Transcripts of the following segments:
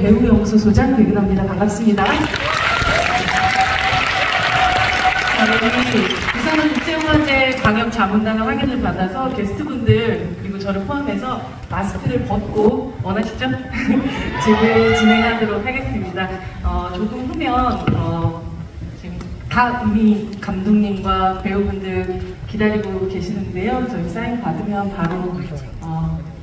배우연구소 소장 백은하입니다. 반갑습니다. 부산은 국제영화제 방역 자문단의 확인을 받아서 게스트분들 그리고 저를 포함해서 마스크를 벗고 원하시죠? 집을 진행하도록 하겠습니다. 조금 후면 지금 다 이미 감독님과 배우분들 기다리고 계시는데요. 저희 사인 받으면 바로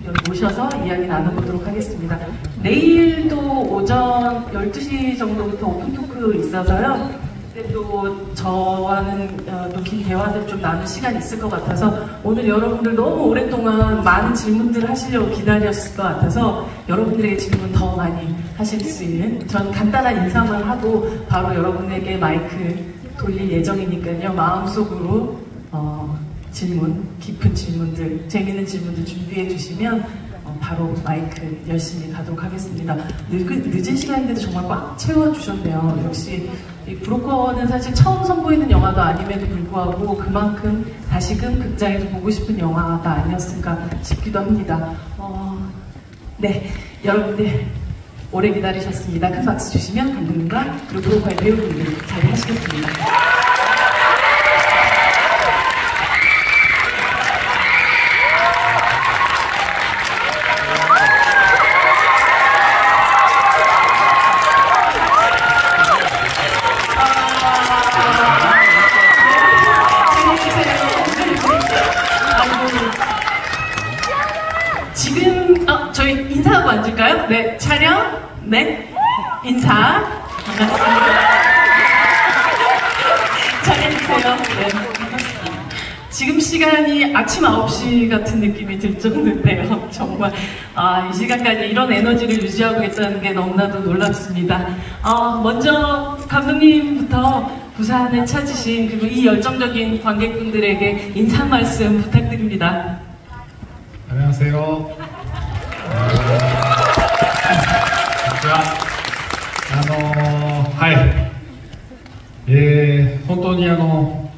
여기 모셔서 이야기 나눠보도록 하겠습니다. 내일도 오전 12시 정도부터 오픈토크 있어서요. 그때 또 저와는 또 긴 대화를 좀 나눌 시간이 있을 것 같아서 오늘 여러분들 너무 오랫동안 많은 질문들을 하시려고 기다렸을 것 같아서 여러분들에게 질문 더 많이 하실 수 있는 전 간단한 인사만 하고 바로 여러분에게 마이크 돌릴 예정이니까요. 마음속으로 질문, 깊은 질문들, 재미있는 질문들 준비해 주시면 바로 마이크 열심히 가도록 하겠습니다. 늦은 시간인데도 정말 꽉 채워주셨네요. 역시 이 브로커는 사실 처음 선보이는 영화도 아님에도 불구하고 그만큼 다시금 극장에서 보고 싶은 영화가 아니었을까 싶기도 합니다. 네, 여러분들 오래 기다리셨습니다. 큰 박수 주시면 감독님과 그리고 브로커의 배우분들 자리하시겠습니다. 지금 저희 인사하고 앉을까요? 네, 촬영, 네, 인사 반갑습니다. 잘해주세요. 네. 지금 시간이 아침 9시 같은 느낌이 들 정도인데요. 정말 이 시간까지 이런 에너지를 유지하고 있다는 게 너무나도 놀랍습니다. 먼저 감독님부터 부산을 찾으신 그리고 이 열정적인 관객분들에게 인사 말씀 부탁드립니다. 안녕하세요. 本当に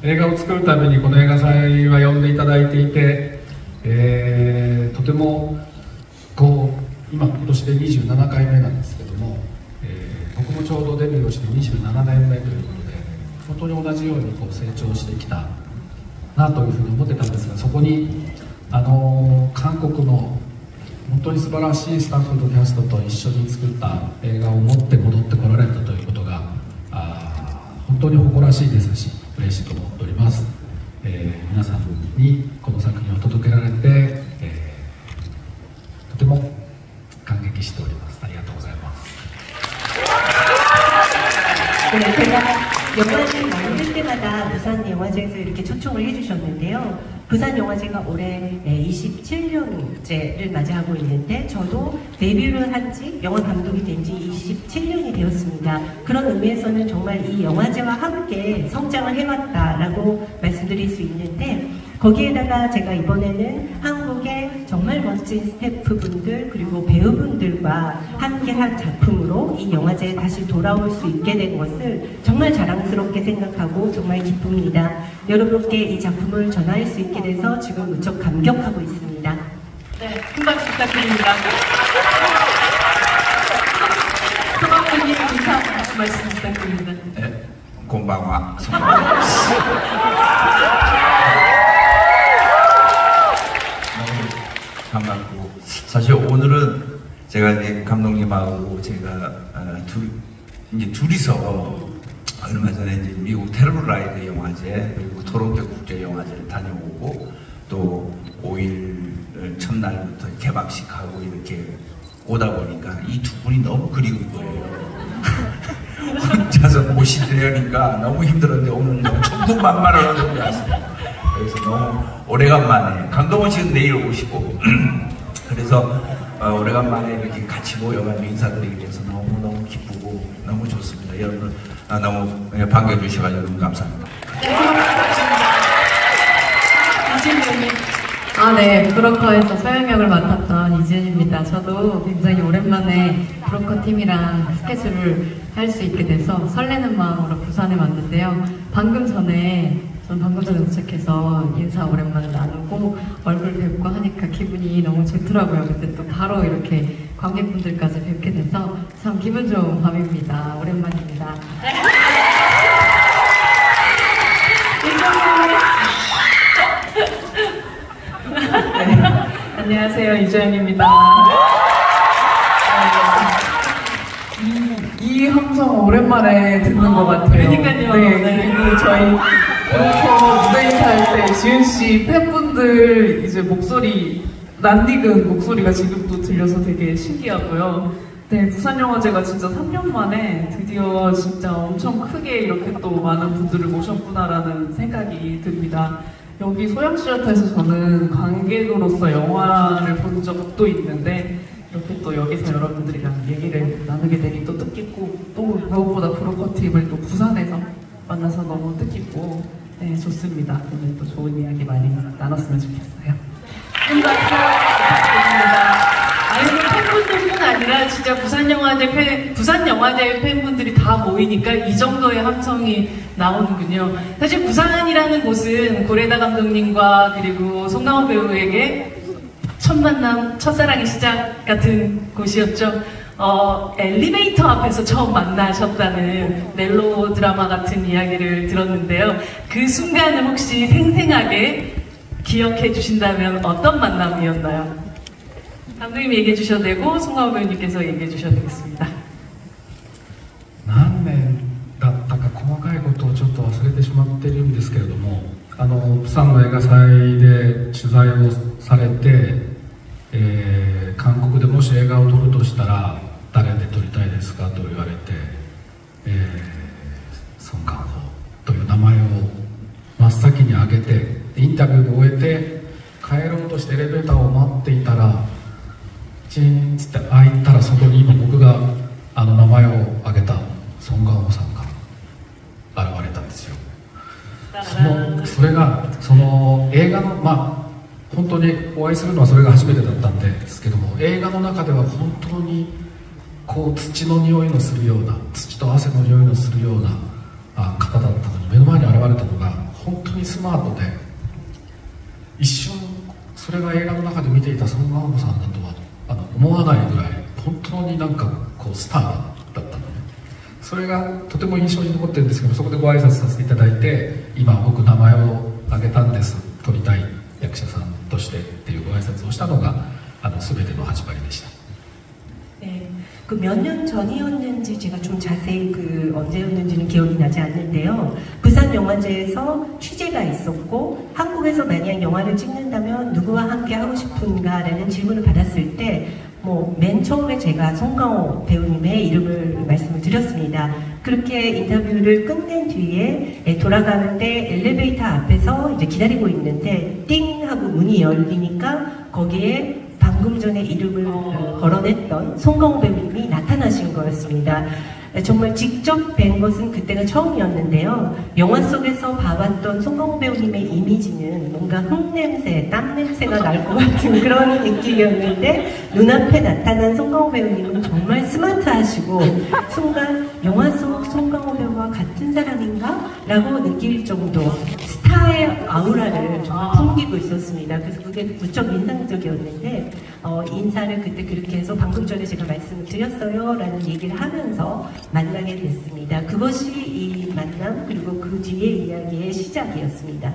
映画を作るためにこの映画祭は呼んでいただいていて、とても今年で27回目なんですけども、僕もちょうどデビューをして27年目ということで本当に同じように成長してきたなというふうに思ってたんですが、そこに韓国の本当に素晴らしいスタッフとキャストと一緒に作った映画を持って戻ってこられたということが本当に誇らしいですし嬉しいと思っております。皆さんにこの作品を届けられて、とても感激しております。ありがとうございます。 네, 제가 영화제를 만들 때마다 부산 영화제에서 이렇게 초청을 해주셨는데요. 부산 영화제가 올해 27년째를 맞이하고 있는데 저도 데뷔를 한 지 영화 감독이 된 지 27년이 되었습니다. 그런 의미에서는 정말 이 영화제와 함께 성장을 해왔다라고 말씀드릴 수 있는데 거기에다가 제가 이번에는 한국의 정말 멋진 스태프분들 그리고 배우분들과 함께한 작품으로 이 영화제에 다시 돌아올 수 있게 된 것을 정말 자랑스럽게 생각하고 정말 기쁩니다. 여러분께 이 작품을 전할 수 있게 돼서 지금 무척 감격하고 있습니다. 네, 큰 박수 부탁드립니다. 소방관님 인사 말씀 부탁드립니다. 네, 곤방와 반갑고 사실 오늘은 제가 이제 감독님하고 제가 둘이서 얼마 전에 이제 미국 테러라이드 영화제 그리고 토론토 국제 영화제를 다녀오고 또 5일 첫날부터 개막식하고 이렇게 오다 보니까 이 두 분이 너무 그리운 거예요. 혼자서 모시려니까 너무 힘들었는데 오늘 너무 천국만마를 얻은 것 같습니다. 그래서 너무 오래간만에 감독은 지금 내일 오시고 그래서 오래간만에 이렇게 같이 모여가지고 인사드리게 돼서 너무너무 기쁘고 너무 좋습니다. 여러분 너무 반겨주셔가지고 너무 감사합니다. 네, 브로커에서 서영 역을 맡았던 이지은입니다. 저도 굉장히 오랜만에 브로커 팀이랑 스케줄을 할 수 있게 돼서 설레는 마음으로 부산에 왔는데요. 방금 전에 도착해서 인사 오랜만에 나누고 얼굴 뵙고 하니까 기분이 너무 좋더라고요. 근데 또 바로 이렇게 관객분들까지 뵙게 돼서 참 기분 좋은 밤입니다. 오랜만입니다. 네. 안녕하세요, 이주연입니다. 이 함성 오랜만에 듣는 것 같아요. 그러니까요. 네, 그리고 저희 무대 인사할 때 지은 씨 팬분들 이제 목소리 낯익은 목소리가 지금도 들려서 되게 신기하고요. 네, 부산영화제가 진짜 3년 만에 드디어 진짜 엄청 크게 이렇게 또 많은 분들을 모셨구나라는 생각이 듭니다. 여기 소양시어터에서 저는 관객으로서 영화를 본 적도 있는데 이렇게 또 여기서 여러분들이랑 얘기를 나누게 되니 또 뜻깊고 또 무엇보다 브로커팀을 또 부산에서 만나서 너무 뜻깊고 네, 좋습니다. 오늘 또 좋은 이야기 많이 나눴으면 좋겠어요. 큰 박수 부탁드립니다. 아니, 팬분들뿐 아니라 진짜 부산영화제 팬분들이 다 모이니까 이 정도의 함성이 나오는군요. 사실 부산이라는 곳은 고레다 감독님과 그리고 송강호 배우에게 첫 만남, 첫사랑의 시작 같은 곳이었죠. 엘리베이터 앞에서 처음 만나셨다는 멜로 드라마 같은 이야기를 들었는데요. 그 순간을 혹시 생생하게 기억해 주신다면 어떤 만남이었나요? 감독님이 얘기해 주셔도 되고 송강호 배우님께서 얘기해 주셔도 되겠습니다. 何年だったか細かいことをちょっと忘れてしまっているんですけれども、プサンの映画祭で取材をされて、韓国でもし映画を撮るとしたら誰で撮りたいですかと言われて、ソン・カンホという名前を真っ先に挙げて、インタビューを終えて帰ろうとしてエレベーターを待っていたら、チーンつって開いたら、そこに今僕が名前を挙げたソン・ガンホさんが現れたんですよ。それがその映画の、本当にお会いするのはそれが初めてだったんですけども、映画の中では本当にこう土の匂いのするような、土と汗の匂いのするような方だったのに、目の前に現れたのが本当にスマートで、一瞬それが映画の中で見ていたソン・ガンホさんだとは思わないぐらい本当になんかこうスターだったのね。それがとても印象に残ってるんですけど、そこでご挨拶させていただいて、今僕名前を挙げたんです、撮りたい役者さんとしてっていうご挨拶をしたのが全ての始まりでした。 네, 그 몇 년 전이었는지 제가 좀 자세히 언제였는지는 기억이 나지 않는데요. 부산영화제에서 취재가 있었고 한국에서 만약 영화를 찍는다면 누구와 함께 하고 싶은가라는 질문을 받았을 때 맨 처음에 제가 송강호 배우님의 이름을 말씀을 드렸습니다. 그렇게 인터뷰를 끝낸 뒤에 돌아가는데 엘리베이터 앞에서 이제 기다리고 있는데 띵 하고 문이 열리니까 거기에 방금 전에 이름을 거론했던 송강호 배우님이 나타나신 거였습니다. 정말 직접 뵌 것은 그때가 처음이었는데요. 영화 속에서 봐왔던 송강호 배우님의 이미지는 뭔가 흙냄새, 땀냄새가 날 것 같은 그런 느낌이었는데 눈앞에 나타난 송강호 배우님은 정말 스마트하시고 순간 영화 속 송강호 배우와 같은 사람인가? 라고 느낄 정도 스타의 아우라를 정말 풍기고 있었습니다. 그래서 그게 무척 인상적이었는데 인사를 그때 그렇게 해서 방금 전에 제가 말씀을 드렸어요 라는 얘기를 하면서 만나게 됐습니다. 그것이 이 만남 그리고 그 뒤의 이야기의 시작이었습니다.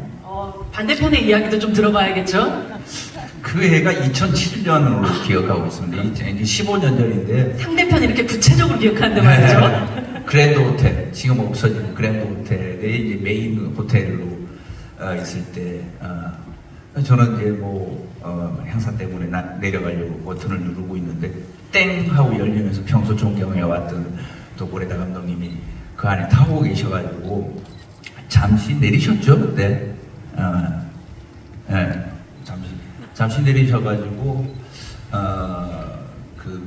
반대편의 이야기도 좀 들어봐야겠죠? 그 해가 2007년으로 기억하고 있습니다. 이제 15년 전인데 상대편 이렇게 구체적으로 기억하는데 말이죠? 그랜드 호텔, 지금 없어진 그랜드 호텔에 이제 메인 호텔로 있을 때 저는 이제 행사 때문에 내려가려고 버튼을 누르고 있는데 땡 하고 열리면서 평소 존경해왔던 또 고레다 감독님이 그 안에 타고 계셔가지고 잠시 내리셨죠 그때. 잠시 내리셔가지고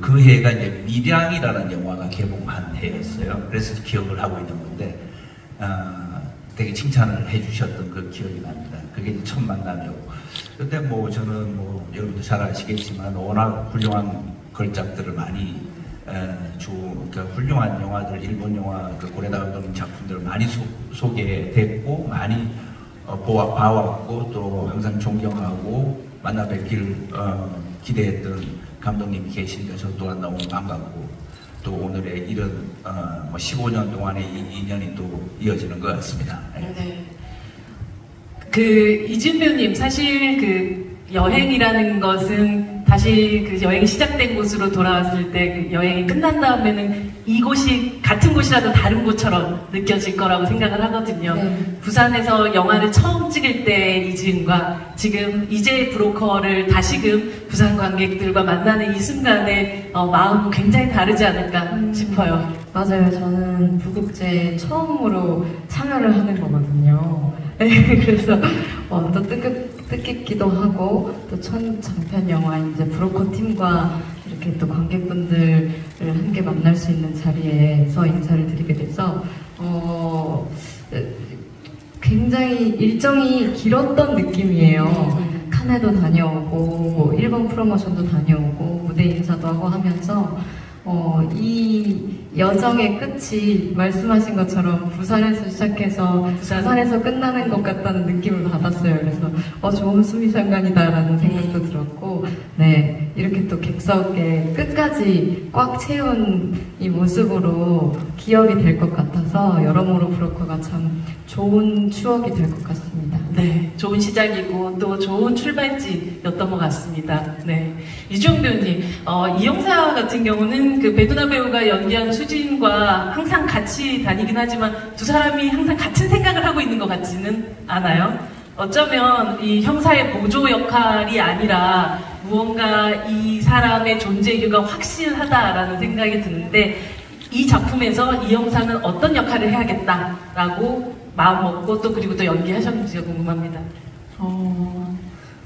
그 해가 이제 밀양이라는 영화가 개봉한 해였어요. 그래서 기억을 하고 있는 건데 되게 칭찬을 해주셨던 그 기억이 납니다. 그게 이제 첫 만남이었고, 그때 저는 여러분도 잘 아시겠지만 워낙 훌륭한 걸작들을 많이 그러니까 훌륭한 영화들, 일본 영화, 고레다 감독님 작품들을 많이 소개됐고 많이 봐왔고 또 항상 존경하고 만나 뵙기를 기대했던 감독님이 계시니까 저 또한 너무 반갑고 또 오늘의 이런 15년 동안의 이 인연이 또 이어지는 것 같습니다. 네. 그 이준 배우님 사실 그 여행이라는 것은 다시 그 여행이 시작된 곳으로 돌아왔을 때 그 여행이 끝난 다음에는 이곳이 같은 곳이라도 다른 곳처럼 느껴질 거라고 생각을 하거든요. 네. 부산에서 영화를 처음 찍을 때 이지은과 지금 이제 브로커를 다시금 부산 관객들과 만나는 이 순간에 마음은 굉장히 다르지 않을까 싶어요. 맞아요. 저는 부국제에 처음으로 참여를 하는 거거든요. 네, 그래서 또 뜻깊기도 하고 또 첫 장편 영화인 이제 브로커 팀과 이렇게 또 관객분들을 함께 만날 수 있는 자리에서 인사를 드리게 돼서 굉장히 일정이 길었던 느낌이에요. 칸에도 다녀오고 뭐 일본 프로모션도 다녀오고 무대 인사도 하고 하면서 이 여정의 끝이 말씀하신 것처럼 부산에서 시작해서 부산에서 끝나는 것 같다는 느낌을 받았어요. 그래서 좋은 수미상관이다라는 생각도 들었고, 네, 이렇게 또 객석에 끝까지 꽉 채운 이 모습으로 기억이 될 것 같아서 여러모로 브로커가 참 좋은 추억이 될 것 같습니다. 네, 좋은 시작이고 또 좋은 출발지였던 것 같습니다. 네, 이주영 배우님, 이영사 같은 경우는 그 배두나 배우가 연기한 수진과 항상 같이 다니긴 하지만 두 사람이 항상 같은 생각을 하고 있는 것 같지는 않아요. 어쩌면 이 형사의 보조 역할이 아니라 무언가 이 사람의 존재 이유가 확실하다라는 생각이 드는데 이 작품에서 이 형사는 어떤 역할을 해야겠다라고 마음먹고 또 그리고 또 연기하셨는지가 궁금합니다.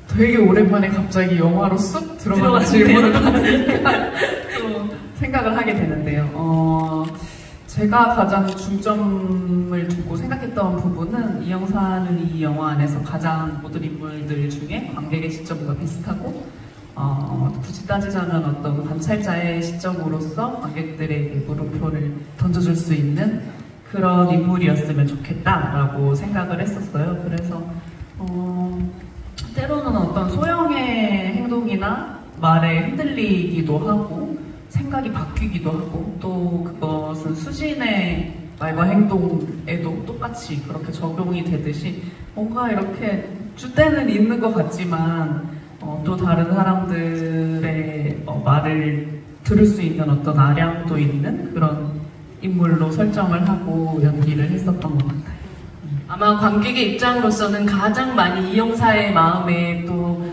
되게 오랜만에 갑자기 영화로 쑥 들어가는 질문을 받으니까 또 생각을 하게 되는데요. 제가 가장 중점을 두고 생각했던 부분은 이 형사는 이 영화 안에서 가장 모든 인물들 중에 관객의 시점과 비슷하고 굳이 따지자면 어떤 관찰자의 시점으로서 관객들에게 물음표를 던져줄 수 있는 그런 인물이었으면 좋겠다라고 생각을 했었어요. 그래서 때로는 어떤 소형의 행동이나 말에 흔들리기도 하고 생각이 바뀌기도 하고 또 그것은 수진의 말과 행동에도 똑같이 그렇게 적용이 되듯이 뭔가 이렇게 주대는 있는 것 같지만 또 다른 사람들의 말을 들을 수 있는 어떤 아량도 있는 그런 인물로 설정을 하고 연기를 했었던 것 같아요. 아마 관객의 입장으로서는 가장 많이 이 형사의 마음에 또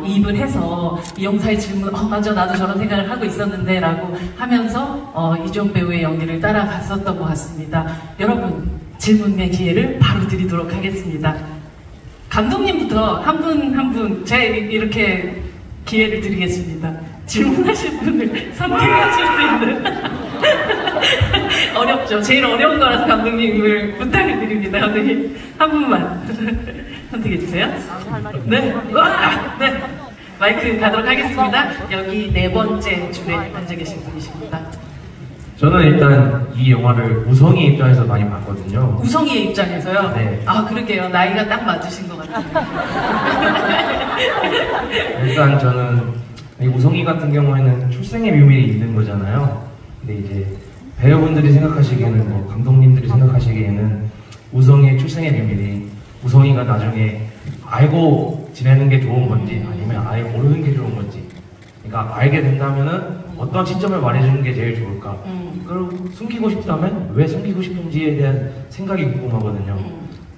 이입을 해서 이 형사의 질문, 맞아, 나도 저런 생각을 하고 있었는데 라고 하면서 이주영 배우의 연기를 따라갔었던 것 같습니다. 여러분, 질문의 기회를 바로 드리도록 하겠습니다. 감독님부터 한 분 한 분 제가 이렇게 기회를 드리겠습니다. 질문하실 분을 선택하실 수 있는 어렵죠. 제일 어려운 거라서 감독님을 부탁을 드립니다. 감독님 한 분만 선택해주세요. 네, 와, 네, 마이크 가도록 하겠습니다. 여기 네 번째 줄에 앉아 계신 분이십니다. 저는 일단 이 영화를 우성이 입장에서 많이 봤거든요. 우성이의 입장에서요? 네. 아, 그러게요. 나이가 딱 맞으신 것 같아요. 일단 저는 이 우성이 같은 경우에는 출생의 묘밀이 있는 거잖아요. 근데 이제 배우분들이 생각하시기에는 뭐 감독님들이 생각하시기에는 우성이의 출생의 비밀이 우성이가 나중에 알고 지내는 게 좋은 건지 아니면 아예 모르는 게 좋은 건지, 그러니까 알게 된다면은 어떤 시점을 말해주는 게 제일 좋을까, 그걸 숨기고 싶다면 왜 숨기고 싶은지에 대한 생각이 궁금하거든요.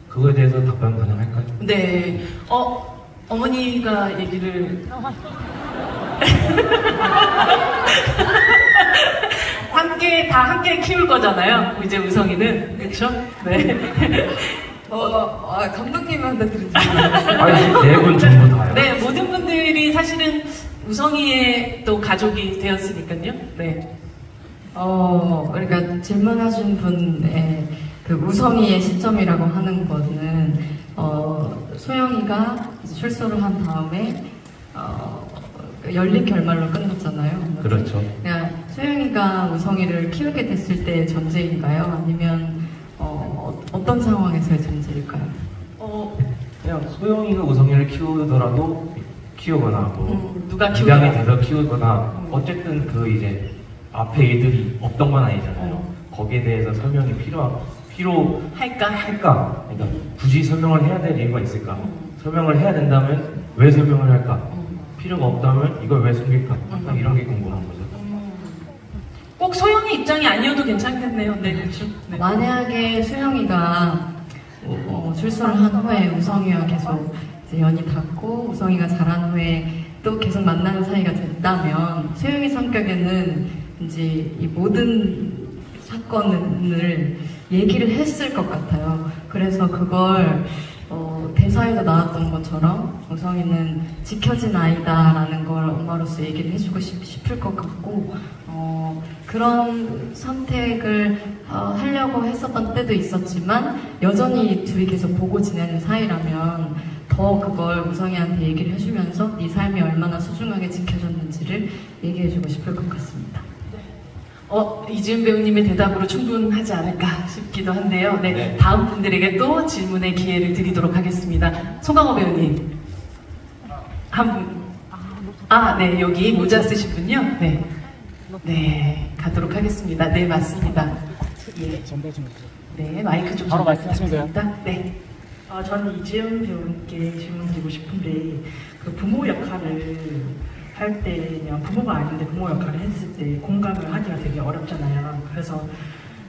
그거에 대해서 답변 가능할까요? 네, 어머니가 얘기를 함께 키울 거잖아요. 이제 우성이는, 그렇죠? 네. 감독님한테 드리지. 아니, 네 분 전부 다요. 네, 모든 분들이 사실은 우성이의 또 가족이 되었으니까요. 네. 그러니까 질문하신 분의 그 우성이의 시점이라고 하는 거는 소영이가 이제 출소를 한 다음에 열린 결말로 끝났잖아요. 그렇죠. 그러니까 소영이가 우성이를 키우게 됐을 때의 전제인가요? 아니면 어떤 상황에서의 전제일까요? 그냥 소영이가 우성이를 키우더라도 키우거나 뭐 누가 입양이 키우더라도. 돼서 키우거나 어쨌든 그 이제 앞에 애들이 없던 건 아니잖아요. 거기에 대해서 설명이 필요할까? 그러니까 굳이 설명을 해야 될 이유가 있을까? 설명을 해야 된다면 왜 설명을 할까? 필요가 없다면 이걸 왜 숨길까? 이런 게 궁금한 거죠. 꼭 소영이 입장이 아니어도 괜찮겠네요. 네, 그렇죠. 네. 만약에 수영이가 출소를 한 후에 우성이와 계속 이제 연이 닿고 우성이가 자란 후에 또 계속 만나는 사이가 됐다면 수영이 성격에는 이제 이 모든 사건을 얘기를 했을 것 같아요. 그래서 그걸 대사에도 나왔던 것처럼 우성이는 지켜진 아이다라는 걸 엄마로서 얘기를 해주고 싶을 것 같고 그런 선택을 하려고 했었던 때도 있었지만 여전히 둘이 계속 보고 지내는 사이라면 더 그걸 우성이한테 얘기를 해주면서 네 삶이 얼마나 소중하게 지켜졌는지를 얘기해주고 싶을 것 같습니다. 이지은 배우님의 대답으로 충분하지 않을까 싶기도 한데요. 네, 다음 분들에게 또 질문의 기회를 드리도록 하겠습니다. 송강호 배우님. 한 분. 네, 여기 모자 쓰신 분요? 네. 네, 가도록 하겠습니다. 네, 맞습니다. 예. 네, 마이크 좀 바로 말씀하시면 돼요. 네. 저는 이지은 배우님께 질문드리고 싶은데 그 부모 역할을 할 때면 부모가 아닌데 부모 역할을 했을 때 공감을 하기가 되게 어렵잖아요. 그래서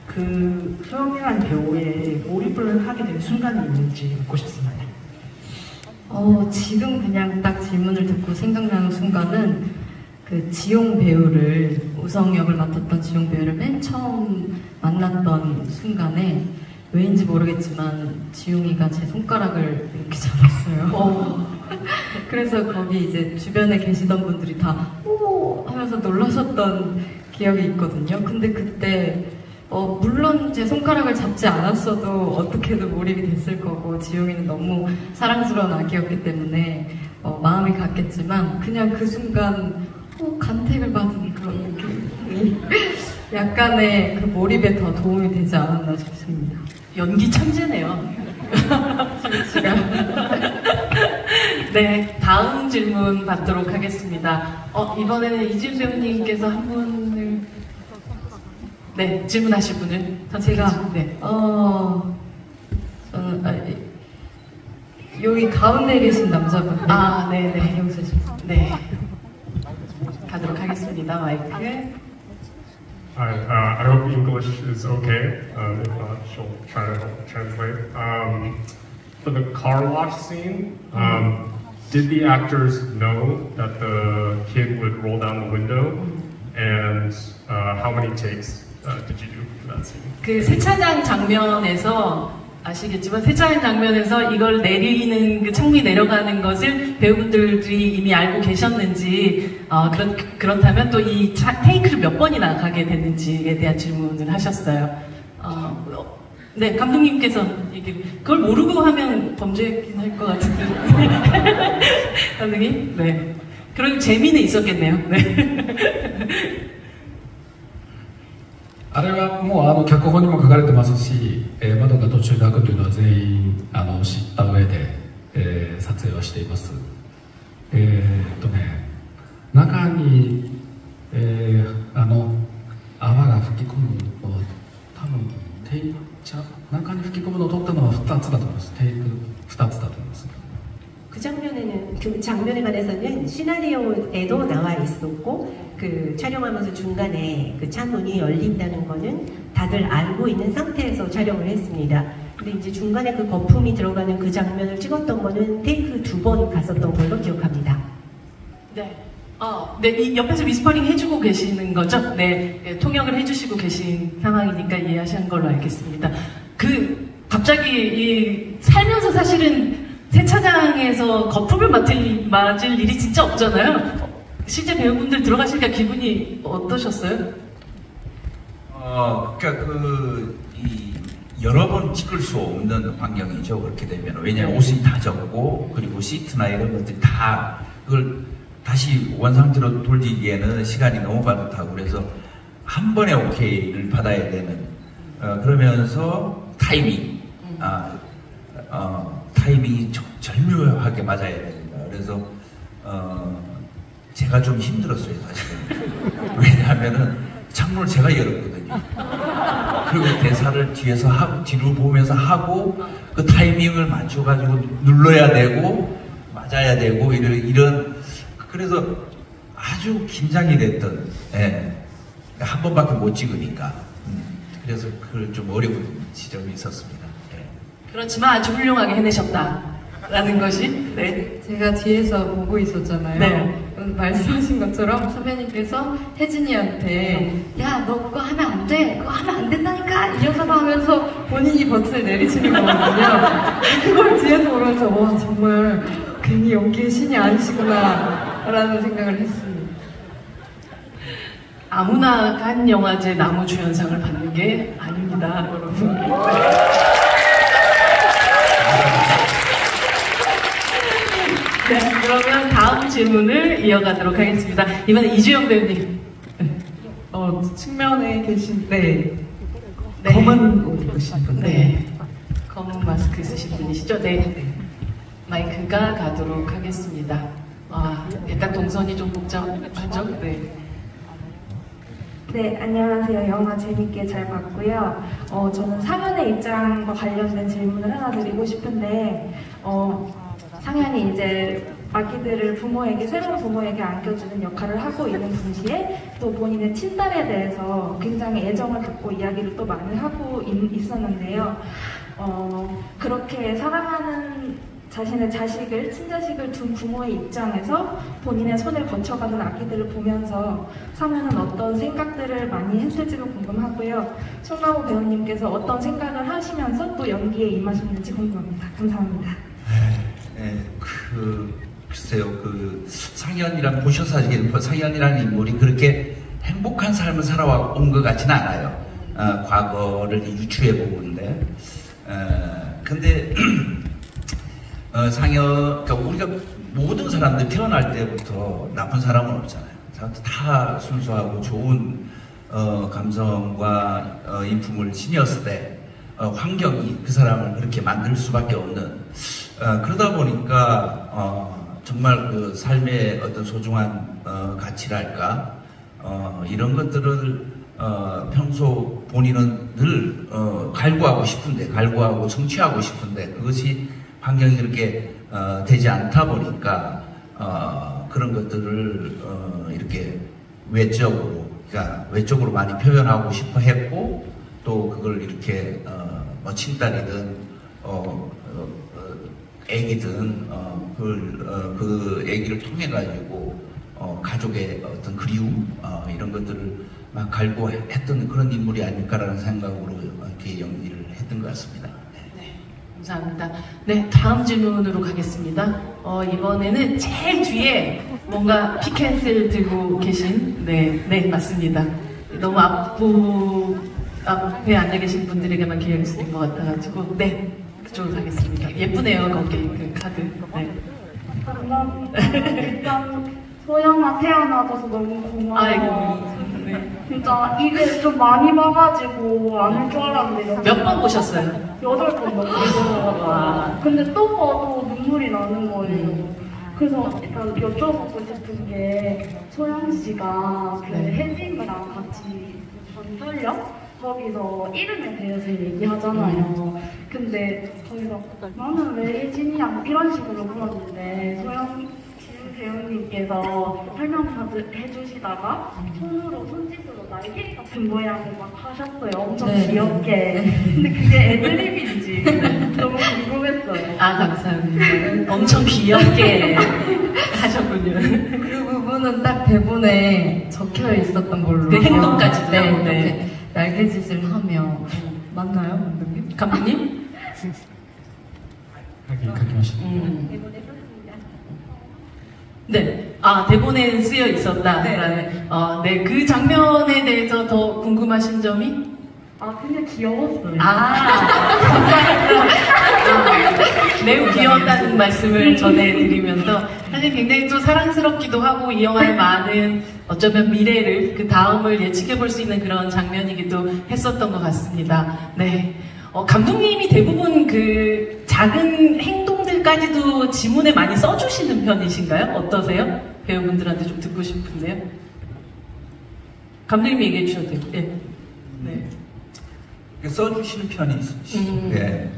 그 소영이라는 배우에 몰입을 하게 된 순간이 있는지 묻고 싶습니다. 지금 그냥 딱 질문을 듣고 생각나는 순간은 그 지용 배우를 우성 역을 맡았던 지용 배우를 맨 처음 만났던 순간에 왜인지 모르겠지만 지용이가 제 손가락을 이렇게 잡았어요. 그래서 거기 이제 주변에 계시던 분들이 다 오 하면서 놀라셨던 기억이 있거든요. 근데 그때 물론 제 손가락을 잡지 않았어도 어떻게든 몰입이 됐을 거고 지용이는 너무 사랑스러운 아기였기 때문에 마음이 갔겠지만 그냥 그 순간 간택을 받은 그런 느낌이 약간의 그 몰입에 더 도움이 되지 않았나 싶습니다. 연기 천재네요. 네, 다음 질문 받도록 하겠습니다. 이번에는 이지은 배우님께서 한 분을 네, 질문하실 분을 제가 네. 저는 여기 가운데 계신 남자분 네네. 박영세 씨. 네. 가도록 하겠습니다. 마이크. Hi, I hope English is okay. If not, she'll try to help translate. For the car wash scene, did the actors know that the kid would roll down the window? And how many takes did you do for that scene? 그 세차장 장면에서 아시겠지만 세차장 장면에서 이걸 내리는 그 창문이 내려가는 것을 배우분들이 이미 알고 계셨는지 그렇다면 또 이 테이크를 몇 번이나 가게 됐는지에 대한 질문을 하셨어요. 네, 감독님께서 그걸 모르고 하면 범죄긴 할 것 같은데 감독님, 네. 그런 재미는 있었겠네요. 네. あれはもう脚本にも書かれてますし、窓が途中で開くというのは全員知った上で、撮影はしています。中に、泡が吹き込むのを多分中に吹き込むのを撮ったのは2つだと思います。テイク2つだと思います。 그 장면에 관해서는 시나리오에도 나와 있었고 그 촬영하면서 중간에 그 창문이 열린다는 거는 다들 알고 있는 상태에서 촬영을 했습니다. 근데 이제 중간에 그 거품이 들어가는 그 장면을 찍었던 거는 테이크 2번 갔었던 걸로 기억합니다. 네. 네, 옆에서 위스퍼링 해주고 계시는 거죠? 네, 통역을 해주시고 계신 상황이니까 이해하시는 걸로 알겠습니다. 갑자기 살면서 사실은 세차장에서 거품을 맞을 일이 진짜 없잖아요. 실제 배우분들 들어가시니까 기분이 어떠셨어요? 그러니까 여러 번 찍을 수 없는 환경이죠. 그렇게 되면 왜냐하면 옷이 다 젖고 그리고 시트나 이런 것들이 다 그걸 다시 원상태로 돌리기에는 시간이 너무 빠듯하고 그래서 한 번에 오케이를 받아야 되는 그러면서 타이밍이 절묘하게 맞아야 됩니다. 그래서 제가 좀 힘들었어요, 사실은. 왜냐하면은 창문을 제가 열었거든요. 그리고 대사를 뒤에서 하고, 뒤로 보면서 하고, 그 타이밍을 맞춰가지고 눌러야 되고, 맞아야 되고, 그래서 아주 긴장이 됐던, 예. 한 번밖에 못 찍으니까. 그래서 그 좀 어려운 지점이 있었습니다. 예. 그렇지만 아주 훌륭하게 해내셨다라는 것이, 네. 제가 뒤에서 보고 있었잖아요. 네. 말씀하신 것처럼 선배님께서 혜진이한테 야, 너 그거 하면 안 돼. 그거 하면 안 된다니까. 이 녀석아 하면서 본인이 버튼을 내리치는 거거든요. 그걸 뒤에서 보면서 와, 정말 괜히 연기의 신이 아니시구나 라는 생각을 했습니다. 아무나 간 영화제 나무주연상을 받는 게 아닙니다, 여러분. 네, 그러면 다음 질문을 이어가도록 하겠습니다. 이번엔 이주영 배우님. 측면에 계신, 네. 네. 검은 옷 입으신 분. 네. 검은 마스크 쓰신 분이시죠? 네. 마이크가 가도록 하겠습니다. 약간 동선이 좀 복잡하죠? 네. 네, 안녕하세요. 영화 재밌게 잘 봤고요. 저는 상현의 입장과 관련된 질문을 하나 드리고 싶은데, 상현이 이제 아기들을 새로운 부모에게 안겨주는 역할을 하고 있는 동시에 또 본인의 친딸에 대해서 굉장히 애정을 갖고 이야기를 또 많이 하고 있었는데요. 그렇게 사랑하는 자신의 친자식을 둔 부모의 입장에서 본인의 손을 거쳐가는 아기들을 보면서 상현은 어떤 생각들을 많이 했을지도 궁금하고요. 송강호 배우님께서 어떤 생각을 하시면서 또 연기에 임하셨는지 궁금합니다. 감사합니다. 글쎄요, 상현이랑 보셔서 아시겠지만 상현이라는 인물이 그렇게 행복한 삶을 살아온 것 같지는 않아요. 과거를 유추해 보는데, 근데 그러니까 우리가 모든 사람들 태어날 때부터 나쁜 사람은 없잖아요. 다 순수하고 좋은 감성과 인품을 지녔을 때 환경이 그 사람을 그렇게 만들 수밖에 없는, 그러다 보니까 정말 그 삶의 어떤 소중한 가치랄까 이런 것들을 평소 본인은 늘 갈구하고 성취하고 싶은데 그것이 환경이 그렇게 되지 않다 보니까 그런 것들을 이렇게 외적으로 많이 표현하고 싶어 했고, 또 그걸 이렇게 뭐 친딸이든 애기든 그 애기를 통해 가지고 가족의 어떤 그리움 이런 것들을 막 갈구했던 그런 인물이 아닐까라는 생각으로 이렇게 연기를 했던 것 같습니다. 감사합니다. 네, 다음 질문으로 가겠습니다. 이번에는 제일 뒤에 뭔가 피켓을 들고 계신, 네, 맞습니다. 너무 앞에 앉아 계신 분들에게만 기회를 쓰는 것 같아가지고, 네, 그쪽으로 가겠습니다. 예쁘네요, 거기 그 카드. 네. 일단 소영아 태어나줘서 너무 고마워. 아이고. 네. 진짜 이게 좀 많이 봐가지고 안 할 줄 알았는데 몇 번 보셨어요? 8번 넘게. 근데 또 봐도 눈물이 나는 거예요. 그래서 일단 여쭤보고 싶은 게, 소영 씨가 그 혜진이랑 같이 전설력? 거기서 이름에 대해서 얘기하잖아요. 근데 거기서 나는 왜 혜진이야? 뭐 이런 식으로 물었는데, 배우님께서 설명해주시다가 손짓으로 날개 같은 모양을 막 하셨어요. 엄청 귀엽게. 근데 그게 애드립인지 너무 궁금했어요. 감사합니다. 엄청 귀엽게 하셨군요. 그 부분은 딱 대본에 적혀 있었던 걸로. 그 행동까지도. 네. 날개짓을 하며. 맞나요, 감독님? 감독님? 네, 대본에 쓰여 있었다라는, 네, 그 장면에 대해서 더 궁금하신 점이? 그냥 귀여웠어요. 감사합니다. 매우 귀여웠다는 말씀을 전해드리면서, 사실 굉장히 또 사랑스럽기도 하고, 이 영화의 많은 어쩌면 미래를, 그 다음을 예측해볼 수 있는 그런 장면이기도 했었던 것 같습니다. 네. 감독님이 대부분 그 작은 행동들까지도 지문에 많이 써주시는 편이신가요? 어떠세요? 배우분들한테 좀 듣고 싶은데요. 감독님이 얘기해 주셔도 돼요. 네. 네. 써주시는 편이 있으시죠. 네.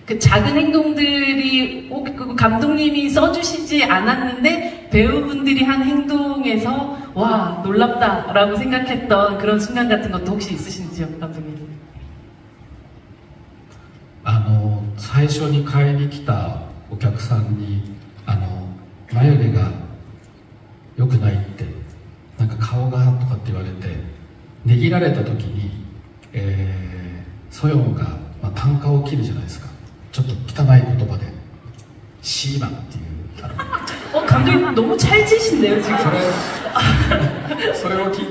그 작은 행동들이 그 감독님이 써주시지 않았는데 배우분들이 한 행동에서 와 놀랍다라고 생각했던 그런 순간 같은 것도 혹시 있으신지요, 감독님? 最初に買いに来たお客さんに眉毛が良くないってなんか顔がとかって言われてねぎられた時に、ソヨンが、単価を切るじゃないですか。ちょっと汚い言葉でシーマンっていう 감독님 너무 찰지신데요 지금. それを聞い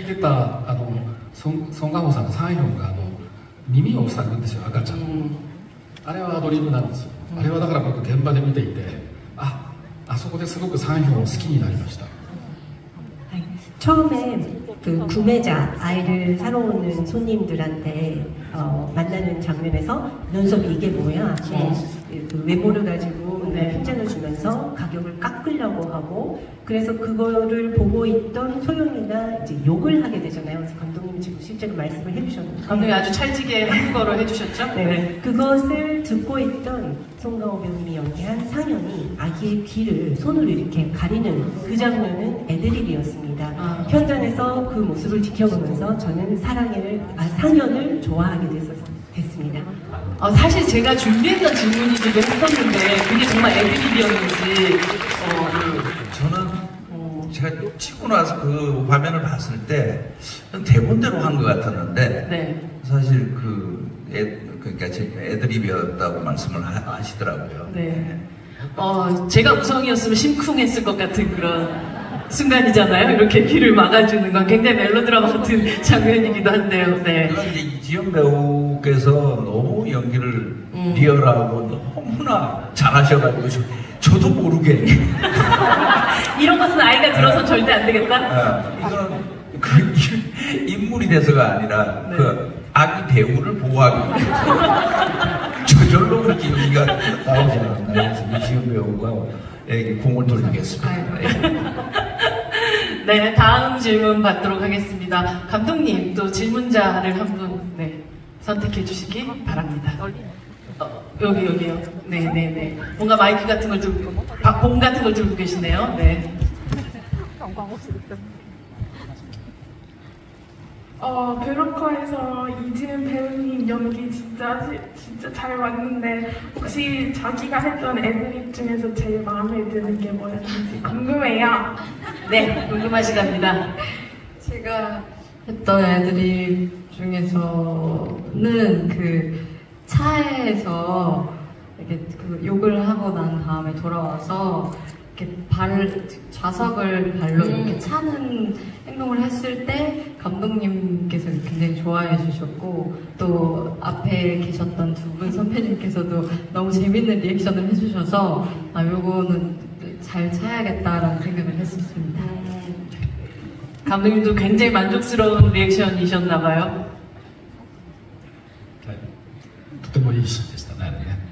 てたソン・ガホさんのサンヒョンが耳を塞ぐんですよ、赤ちゃん。あれはアドリブなんですよ。あれはだから僕現場で見ていて、あそこですごくサンヒョンを好きになりました。 처음에 그 구매자 아이를 사러 오는 손님들한테 만나는 장면에서 눈썹이 이게 뭐야? 그 외모를 가지고 핀잔을 주면서 가격을 깎으려고 하고 그래서 그거를 보고 있던 소영이가 이제 욕을 하게 되잖아요. 그래서 감독님이 지금 실제로 말씀을 해주셨는데 감독님이 아주 찰지게 한국어로 해주셨죠? 네. 그것을 듣고 있던 송가호 배우님이 연기한 상현이 아기의 귀를 손으로 이렇게 가리는 그 장면은 애드립이었습니다. 현장에서 그 모습을 지켜보면서 저는 상현을 좋아하게 됐습니다. 사실 제가 준비했던 질문이기도 했었는데 그게 정말 애드립이었는지 저는 제가 찍고 나서 그 화면을 봤을 때 대본대로 한 것 같았는데 네. 사실 그러니까 애드립이었다고 말씀을 하시더라고요. 네. 제가 우성이었으면 심쿵했을 것 같은 그런 순간이잖아요. 이렇게 귀를 막아주는 건 굉장히 멜로드라마 같은 장면이기도 한데요. 네. 그런데 이지연 배우께서 너무 연기를 리얼하고 너무나 잘하셔가지고 저도 모르게 이런 것은 아이가 들어서 절대 안 되겠다. 이건 그 인물이 돼서가 아니라 네. 그 아기 배우를 보호하기 위해서 저절로 그렇게 연기가 나오지 않았나요? 그래서 이지연 배우가 공을 돌리겠습니다. 네, 다음 질문 받도록 하겠습니다. 감독님, 또 질문자를 한 분 선택해 주시기 바랍니다. 여기요. 네. 뭔가 마이크 같은 걸 들고, 봉 같은 걸 들고 계시네요. 네. 벼룩커에서 이지은 배우님 연기 진짜 잘 맞는데 혹시 자기가 했던 애드립 중에서 제일 마음에 드는 게 뭐였는지 궁금해요. 네, 궁금하시답니다. 제가 했던 애드립 중에서는 그 차에서 이렇게 그 욕을 하고 난 다음에 돌아와서 이렇게 좌석을 발로 이렇게 차는 행동을 했을 때 감독님께서 굉장히 좋아해 주셨고 또 앞에 계셨던 두 분 선배님께서도 너무 재밌는 리액션을 해주셔서 요거는 잘 차야겠다라는 생각을 했었습니다. 감독님도 굉장히 만족스러운 리액션이셨나봐요. とてもいいシーンでしたね。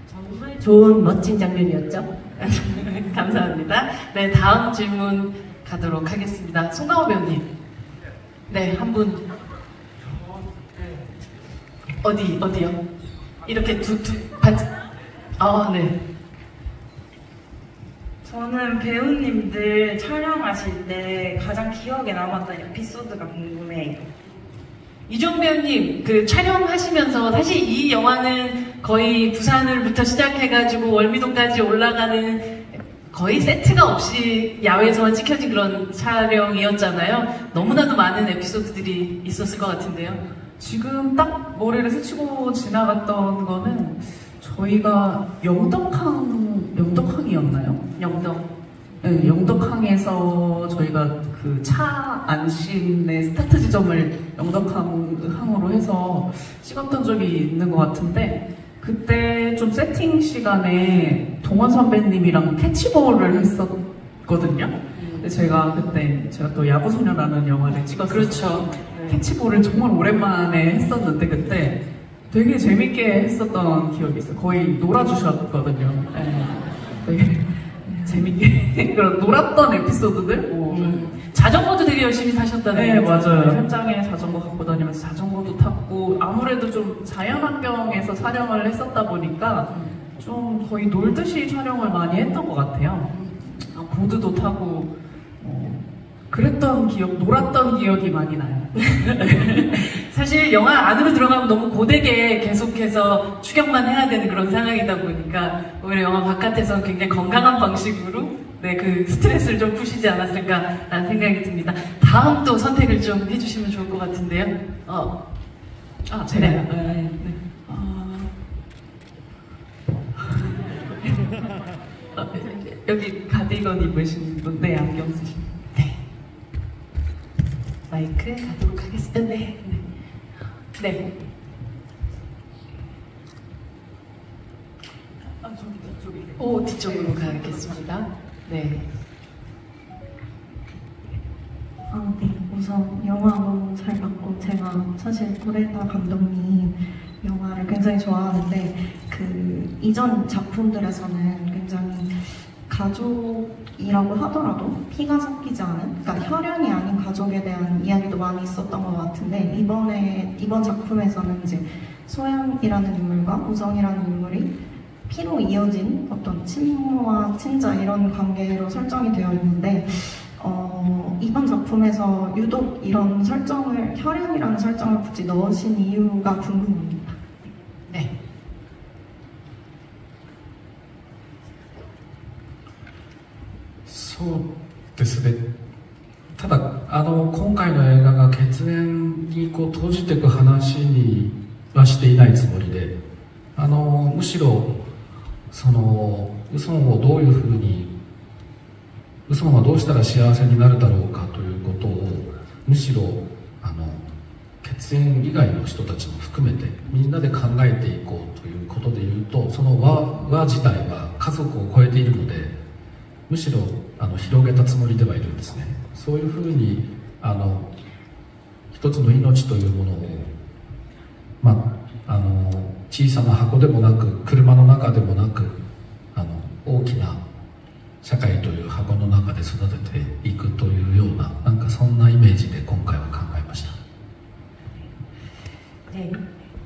정말 좋은 멋진 장면이었죠. 감사합니다. 네, 다음 질문 가도록 하겠습니다. 송강호 배우님. 네, 한 분. 어디요? 이렇게 네. 저는 배우님들 촬영하실 때 가장 기억에 남았던 에피소드가 궁금해요. 이종 배우님, 그 촬영하시면서 사실 이 영화는 거의 부산을부터 시작해가지고 월미도까지 올라가는 거의 세트가 없이 야외에서만 찍혀진 그런 촬영이었잖아요. 너무나도 많은 에피소드들이 있었을 것 같은데요. 지금 딱 머리를 스치고 지나갔던 거는 저희가 영덕항이었나요? 네, 영덕항에서 저희가 그 차 안심의 스타트 지점을 영덕항으로 해서 찍었던 적이 있는 것 같은데 그때 좀 세팅 시간에 동원 선배님이랑 캐치볼을 했었거든요. 근데 제가 또 야구소녀라는 영화를 찍었어요. 그렇죠. 캐치볼을 정말 오랜만에 했었는데 그때 되게 재밌게 했었던 기억이 있어요. 거의 놀아주셨거든요. 네, 되게 재밌게 그런 놀았던 에피소드들? 자전거도 되게 열심히 타셨다는 네, 얘기죠? 맞아요. 현장에 자전거 갖고 다니면서 자전거도 탔고, 아무래도 좀 자연환경에서 촬영을 했었다 보니까 좀 거의 놀듯이 촬영을 많이 했던 것 같아요. 보드도 타고, 그랬던 기억, 놀았던 기억이 많이 나요. 사실 영화 안으로 들어가면 너무 고되게 계속해서 추격만 해야 되는 그런 상황이다 보니까 오히려 영화 바깥에서는 굉장히 건강한 방식으로 네, 그 스트레스를 좀 푸시지 않았을까라는 생각이 듭니다. 다음 또 선택을 좀 해주시면 좋을 것 같은데요. 제가요? 네. 여기 가디건 입으신 분, 네, 안경 쓰신 분. 네. 마이크 가도록 하겠습니다. 네. 네. 뒤쪽으로 가겠습니다. 네. 네. 우선 영화 너무 잘 봤고, 제가 사실 고레타 감독님 영화를 굉장히 좋아하는데, 그 이전 작품들에서는 굉장히 가족이라고 하더라도 피가 섞이지 않은, 그러니까 혈연이 아닌 가족에 대한 이야기도 많이 있었던 것 같은데, 이번 작품에서는 이제 소연이라는 인물과 우성이라는 인물이 피로 이어진 어떤 친모와 친자 이런 관계로 설정이 되어 있는데, 이번 작품에서 유독 이런 설정을, 혈연이라는 설정을 굳이 넣으신 이유가 궁금합니다. 네. そうですね。ただ今回の映画が血縁にこう閉じていく話にはしていないつもりで、むしろそのウソンをどういうふうに、ウソンはどうしたら幸せになるだろうかということを、むしろ血縁以外の人たちも含めてみんなで考えていこうということでいうと、その輪自体は家族を超えているので、むしろ広げたつもりではいるんですね。そういうふうに一つの命というものを、小さな箱でもなく車の中でもなく大きな社会という箱の中で育てていくというような、なんかそんなイメージで今回は考えました。 네,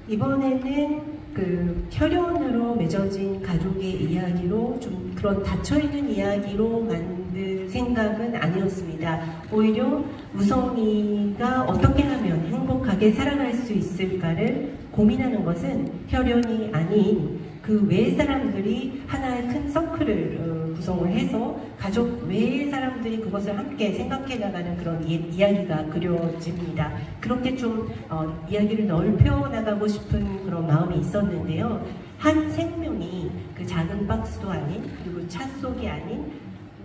이번에는 그 혈연으로 맺어진 가족의 이야기로 좀 그런 닫혀있는 이야기로 만들 생각은 아니었습니다. 오히려 우성이가 어떻게 하면 행복하게 살아갈 수 있을까를 고민하는 것은 혈연이 아닌 그 외의 사람들이 하나의 큰 서클을 구성을 해서 가족 외의 사람들이 그것을 함께 생각해 나가는 그런 이야기가 그려집니다. 그렇게 좀 이야기를 넓혀 나가고 싶은 그런 마음이 있었는데요. 한 생명이 그 작은 박스도 아닌, 그리고 차 속이 아닌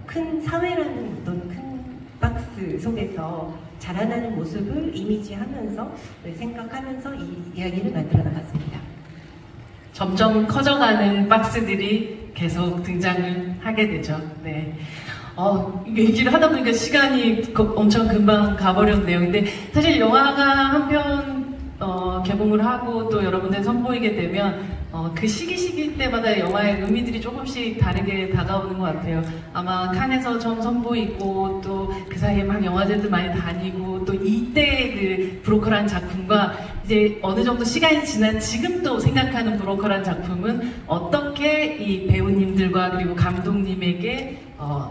큰 사회라는 어떤 큰 박스 속에서 자라나는 모습을 이미지하면서 생각하면서 이 이야기를 만들어 나갔습니다. 점점 커져가는 박스들이 계속 등장을 하게 되죠. 네. 얘기를 하다 보니까 시간이 엄청 금방 가버렸네요. 근데 사실 영화가 한 편 개봉을 하고 또 여러분들 선보이게 되면 그 시기 때마다 영화의 의미들이 조금씩 다르게 다가오는 것 같아요. 아마 칸에서 처음 선보이고 또 그 사이에 막 영화제들 많이 다니고 또 이때 그 브로커라는 작품과 이제 어느 정도 시간이 지난 지금 또 생각하는 브로커라는 작품은 어떻게 이 배우님들과 그리고 감독님에게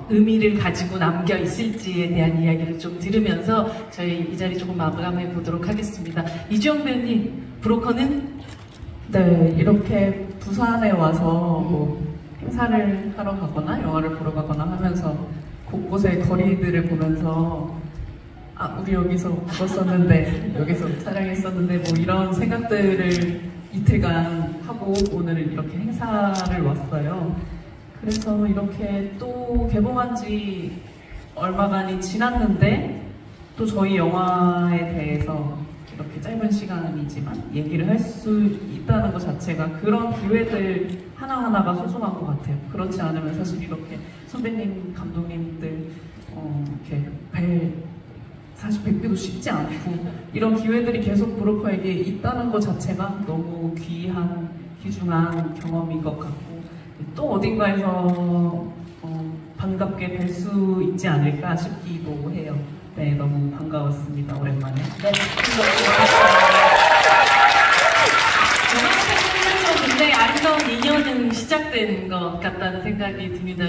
의미를 가지고 남겨 있을지에 대한 이야기를 좀 들으면서 저희 이 자리 조금 마감해 보도록 하겠습니다. 이주영 배우님, 브로커는? 네, 이렇게 부산에 와서 뭐 행사를 하러 가거나 영화를 보러 가거나 하면서 곳곳의 거리들을 보면서 우리 여기서 묵었었는데 여기서 촬영했었는데 뭐 이런 생각들을 이틀간 하고 오늘 이렇게 행사를 왔어요. 그래서 이렇게 또 개봉한 지 얼마간이 지났는데 또 저희 영화에 대해서 이렇게 짧은 시간이지만 얘기를 할 수 있다는 것 자체가 그런 기회들 하나하나가 소중한 것 같아요. 그렇지 않으면 사실 이렇게 선배님, 감독님들 이렇게 사실 뵙기도 쉽지 않고 이런 기회들이 계속 브로커에게 있다는 것 자체가 너무 귀한, 귀중한 경험인 것 같고 또 어딘가에서 반갑게 뵐 수 있지 않을까 싶기도 해요. 네, 너무 반가웠습니다. 오랜만에. 네, 영화 굉장히 아름다운 인연은 시작된 것 같다는 생각이 듭니다.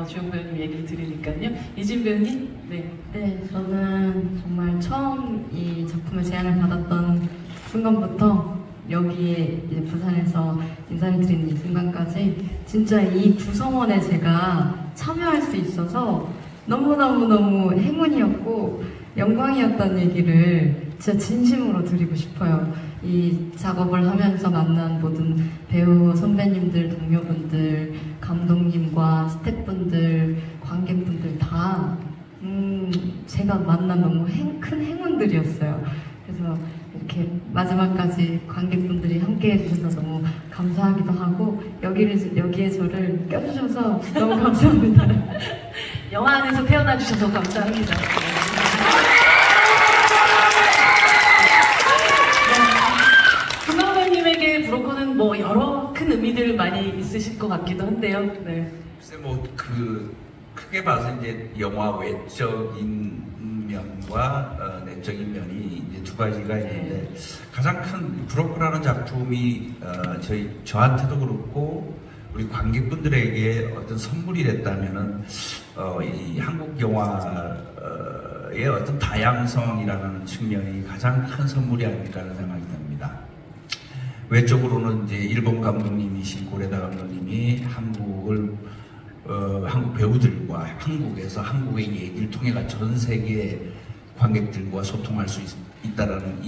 주영 배우님 얘기를 들으니까요. 이진 배우님? 네. 네, 저는 정말 처음 이 작품의 제안을 받았던 순간부터 여기에 이제 부산에서 인사를 드리는 이 순간까지 진짜 이 구성원에 제가 참여할 수 있어서 너무너무 행운이었고 영광이었다는 얘기를 진짜 진심으로 드리고 싶어요. 이 작업을 하면서 만난 모든 배우 선배님들, 동료분들, 감독님과 스태프분들, 관객분들 다 제가 만난 너무 큰 행운들이었어요. 그래서 이렇게 마지막까지 관객분들이 함께 해주셔서 너무 감사하기도 하고 여기에 저를 껴주셔서 너무 감사합니다. 영화 안에서 태어나 주셔서 감사합니다. 금방님에게 브로커는 뭐 여러 큰 의미들 많이 있으실 것 같기도 한데요. 네. 글쎄 뭐 크게 봐서 이제 영화 외적인 면과 내적인 면이 이제 두 가지가 있는데 가장 큰 브로커라는 작품이 저한테도 그렇고 우리 관객분들에게 어떤 선물이 됐다면은 이 한국 영화의 어떤 다양성이라는 측면이 가장 큰 선물이 아닐까라는 생각이 듭니다. 외적으로는 이제 일본 감독님이신 고레다 감독님이 한국 배우들과 한국에서 한국의 얘기를 통해 전 세계 관객들과 소통할 수 있다라는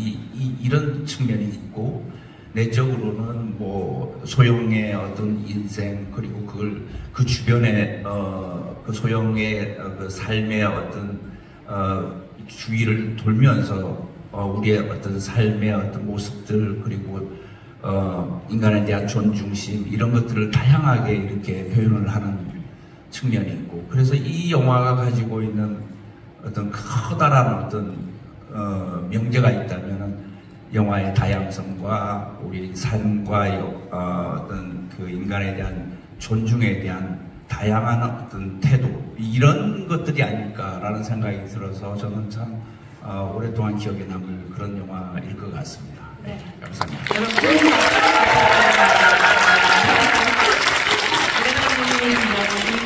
이런 측면이 있고, 내적으로는 뭐 소영의 어떤 인생 그리고 그 주변에 그 소영의 그 삶의 어떤 주위를 돌면서 우리의 어떤 삶의 어떤 모습들 그리고 인간에 대한 존중심 이런 것들을 다양하게 이렇게 표현을 하는 측면이 있고, 그래서 이 영화가 가지고 있는 어떤 커다란 어떤 명제가 있다면은 영화의 다양성과 우리 삶과 어떤 그 인간에 대한 존중에 대한 다양한 어떤 태도 이런 것들이 아닐까라는 생각이 들어서 저는 참 오랫동안 기억에 남을 그런 영화일 것 같습니다. 네. 감사합니다.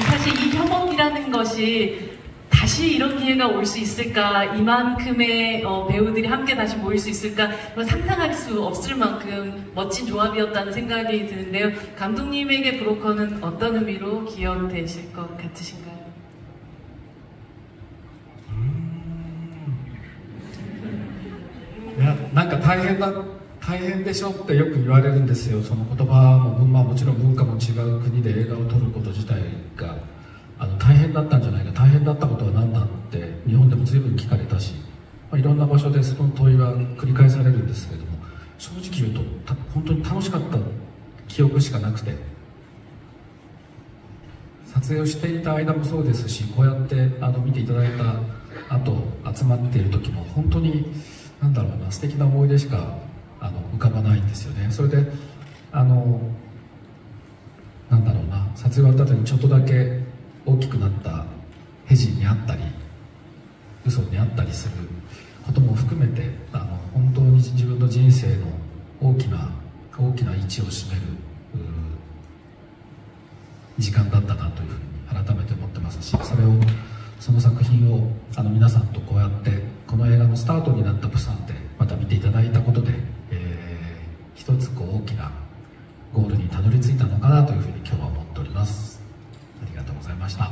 사실 이 협업이라는 것이 다시 이런 기회가 올 수 있을까, 이만큼의 배우들이 함께 다시 모일 수 있을까 상상할 수 없을 만큼 멋진 조합이었다는 생각이 드는데요. 감독님에게 브로커는 어떤 의미로 기억되실 것 같으신가요?なんか大変でしょってよく言われるんですよ。その言葉も、もちろん文化も違う国で映画を撮ること自体が大変だったんじゃないか、大変だったことは何だって日本でも随分聞かれたし、いろんな場所でその問いは繰り返されるんですけれども、正直言うと本当に楽しかった記憶しかなくて、撮影をしていた間もそうですし、こうやって見ていただいた後集まっている時も本当になんだろうな、素敵な思い出しか浮かばないんですよね。それでなんだろうな、撮影終わった後にちょっとだけ大きくなったヘジにあったり嘘にあったりすることも含めて本当に自分の人生の大きな位置を占める時間だったなというふうに改めて思ってますし、その作品を皆さんとこうやってこの映画のスタートになったプサンでまた見ていただいたことで、一つ大きなゴールにたどり着いたのかなというふうに今日は思っております。ありがとうございました。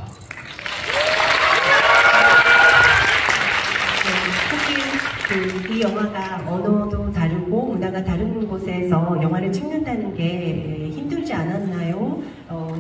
이 영화가 언어도 다르고 문화가 다른 곳에서 영화를 찍는다는 게 힘들지 않았나요?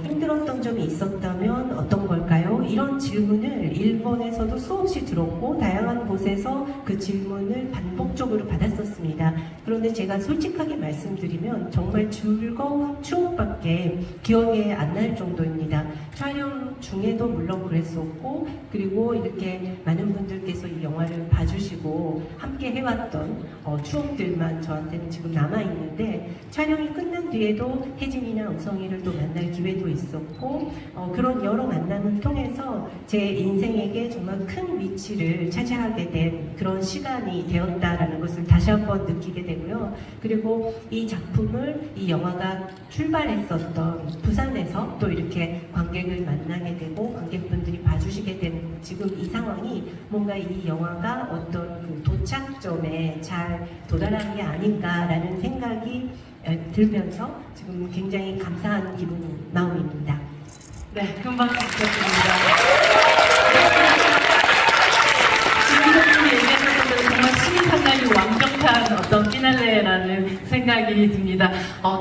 힘들었던 점이 있었다면 어떤 걸까요? 이런 질문을 일본에서도 수없이 들었고 다양한 곳에서 그 질문을 반복적으로 받았었습니다. 그런데 제가 솔직하게 말씀드리면 정말 즐거운 추억밖에 기억에 안 날 정도입니다. 촬영 중에도 물론 그랬었고, 그리고 이렇게 많은 분들께서 이 영화를 봐주시고 함께 해왔던 추억들만 저한테는 지금 남아있는데, 촬영이 끝난 뒤에도 혜진이나 우성이를 또 만날 기회도 있었고, 그런 여러 만남을 통해서 제 인생에게 정말 큰 위치를 차지하게 된 그런 시간이 되었다라는 것을 다시 한번 느끼게 되고요. 그리고 이 작품을, 이 영화가 출발했었던 부산에서 또 이렇게 관객을 만나게 되고 관객분들이 봐주시게 된 지금 이 상황이 뭔가 이 영화가 어떤 그 도착점에 잘 도달한 게 아닌가라는 생각이 들면서 지금 굉장히 감사한 마음입니다. 네, 큰 박수 부탁드립니다. 지금 얘기하셨던 대로 정말 수미상관이 완벽한 어떤 피날레라는 생각이 듭니다.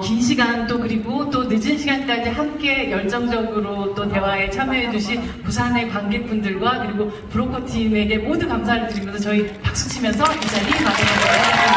긴 시간 또 그리고 또 늦은 시간까지 함께 열정적으로 또 대화에 참여해주신 부산의 관객분들과 그리고 브로커 팀에게 모두 감사를 드리면서 저희 박수 치면서 이 자리 마무리하도록 하겠습니다.